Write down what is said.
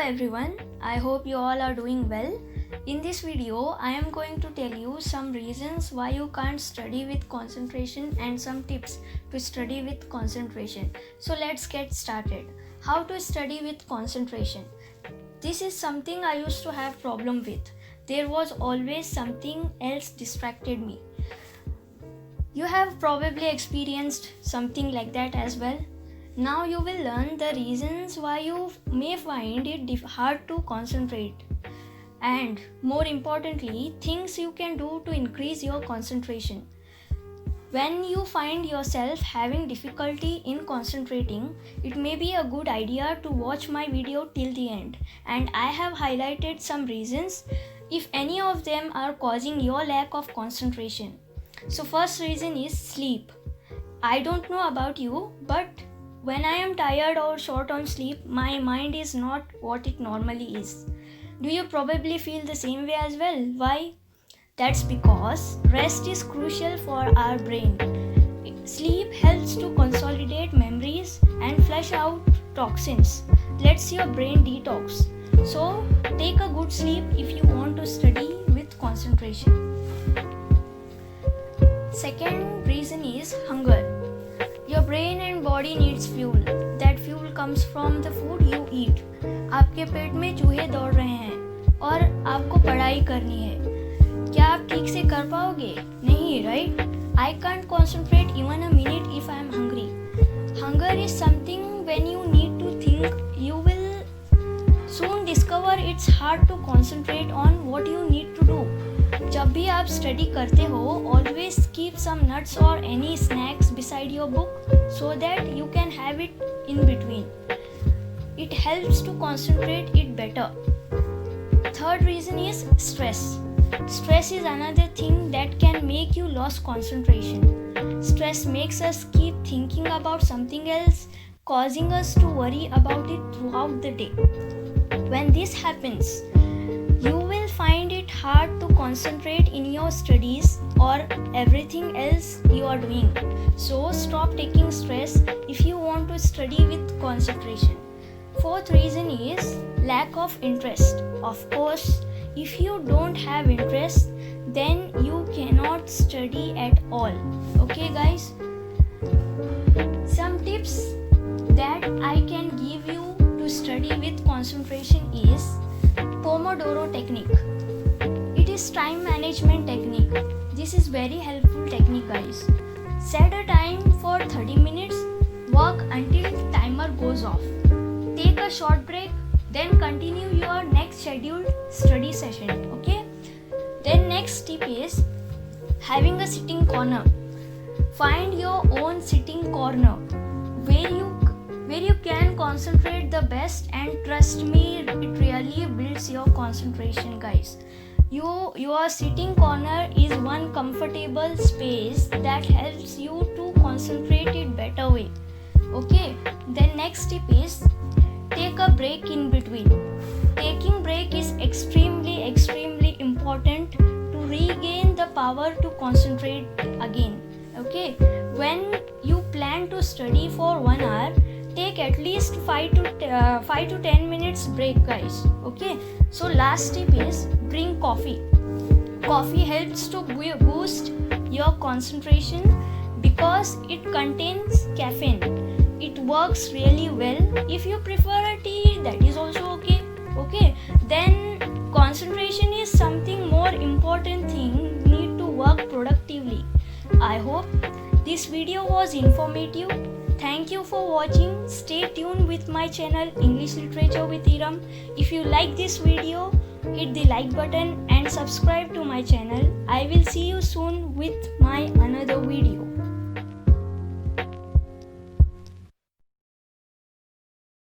everyone, I hope you all are doing well. In this video, I am going to tell you some reasons why you can't study with concentration and some tips to study with concentration. So let's get started. How to study with concentration? This is something I used to have problem with. There was always something else distracted me. You have probably experienced something like that as well. Now you will learn the reasons why you may find it hard to concentrate, and more importantly, things you can do to increase your concentration. When you find yourself having difficulty in concentrating, it may be a good idea to watch my video till the end, and I have highlighted some reasons if any of them are causing your lack of concentration. So first reason is sleep. I don't know about you, but when I am tired or short on sleep, my mind is not what it normally is. Do you probably feel the same way as well? Why? That's because rest is crucial for our brain. Sleep helps to consolidate memories and flush out toxins. Lets your brain detox. So take a good sleep if you want to study with concentration. Second reason is hunger. Your brain and body needs fuel. That fuel comes from the food you eat. आपके पेट में चूहे दौड़ रहे हैं और आपको पढ़ाई करनी है. क्या आप ठीक से कर पाओगे? नहीं, right? I can't concentrate even a minute if I am hungry. Hunger is something when you need to think. You will soon discover it's hard to concentrate on what you need to do. जब भी आप study करते हो, always keep some nuts or any snacks beside your book so that you can have it in between. It helps to concentrate it better. Third reason is stress. Stress is another thing that can make you lose concentration. Stress makes us keep thinking about something else, causing us to worry about it throughout the day. When this happens, you will find it hard to concentrate in your studies or everything else you are doing. So stop taking stress if you want to study with concentration. Fourth reason is lack of interest. Of course, if you don't have interest, then you cannot study at all. Okay guys? Some tips that I can give you to study with concentration is Pomodoro technique. It is time management technique. This is very helpful technique guys. Set a time for 30 minutes. Work until timer goes off. Take a short break. Then continue your next scheduled study session. Okay? Then next tip is having a sitting corner. Find your own sitting corner where you can concentrate the best, and trust me, it really builds your concentration guys. Your sitting corner is one comfortable space that helps you to concentrate it better way. Okay, then next tip is take a break in between. Taking break is extremely important to regain the power to concentrate again. Okay, when you plan to study for 1 hour, take at least 5 to 10 minutes break guys. Okay, so last tip is bring coffee. Coffee helps to boost your concentration because it contains caffeine. It works really well. If you prefer a tea, that is also okay. Okay, then concentration is something more important thing. Need to work productively. I hope this video was informative. Thank you for watching. Stay tuned with my channel English Literature with Iram. If you like this video, hit the like button and subscribe to my channel. I will see you soon with my another video.